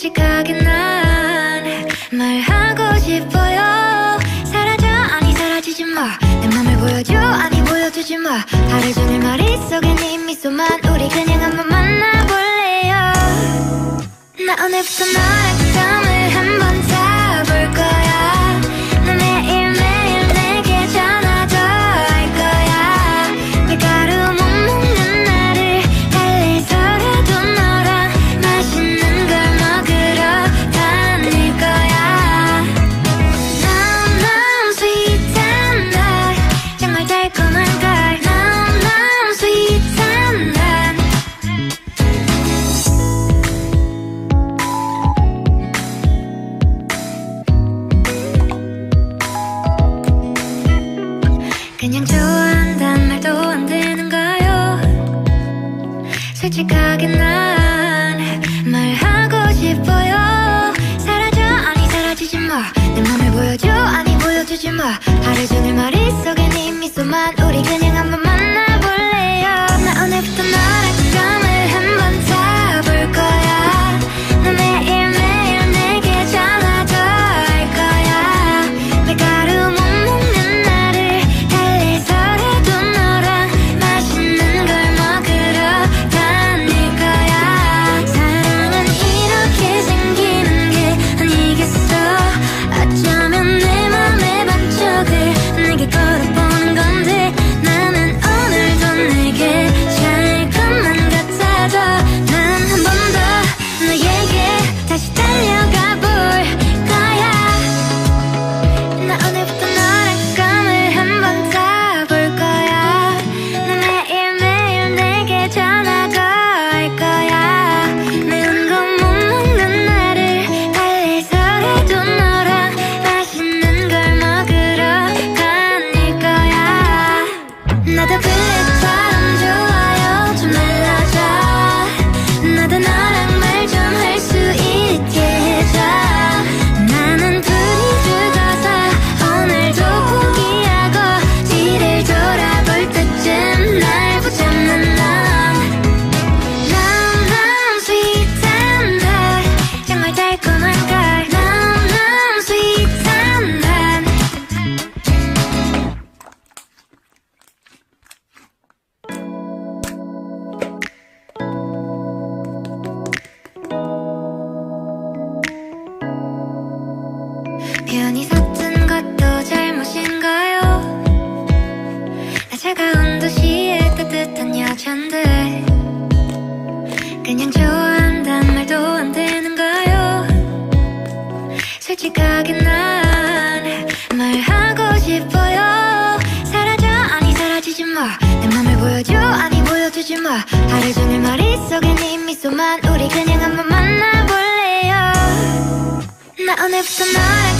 솔직하게 난 말하고 싶어요. 사라져 아니 사라지지 마. 내 맘을 보여줘 아니 보여주지 마. 하루 종일 머릿속에 네 미소만. 우리 그냥 한번 만나볼래요. 나 오늘부터 너의 감을 한번 잡을 거야. 나 매일매일 내게 전화도 할 거야. 밀가루 못 먹는 나를 달래서라도 너랑 맛있는 걸 먹으러 다닐 거야. 너무 sweet한 날 정말 달콤한 걸. 너무 sweet한 날 그냥 좋아한단 말도 안 되는가요? 솔직하게 난 말하고 싶어요. 사라져 아니 사라지지 마. 내 맘을 보여줘 아니 보여주지 마. 하루 종일 머릿속에 네 미소만. 우리 그냥 한번 만나볼래요. 나 오늘부터 너랑 감을 한번 잡을 거야. 나 매일매일 내게 전화도 할 거야. 밀가루 못 먹는 나를 달래서라도 너랑 맛있는 걸 먹으러 다닐 거야. 사랑은 이렇게 생기는 게 아니겠어. 어쩌면 내 맘의 반쪽을 내게 걸어보는 건데 나는 오늘도 내게 잘 것만 같아도 난 한 번 더 너에게 다시 달려가 볼 거야. 나 오늘부터 너랑 감을 한번 잡을 거야. 나 매일매일 내게 전화도 할 거야. 매운 거 못 먹는 나를 달래서라도 너랑 맛있는 걸 먹으러 다닐 거야. 나도 그때처럼 좋아요 좀 알려줘. 나도 너랑 말 좀 할 수 있게 해줘. 나는 둘이 죽어서 오늘도 포기하고 뒤를 돌아볼 때쯤 날 붙잡는 넌. 너무 sweet한 날 정말 달콤한 걸. 너무 sweet한 날 편히 섰던 것도 잘못인가요? 나 차가운 도시의 따뜻한 여잔데 그냥 좋아한단 말도 안 되는가요? 솔직하게 난 말하고 싶어요. 사라져 아니 사라지지 마. 내 맘을 보여줘 아니 보여주지 마. 하루 종일 머릿속에 네 미소만. 우리 그냥 한번 만나볼래요. 나 오늘부터 너랑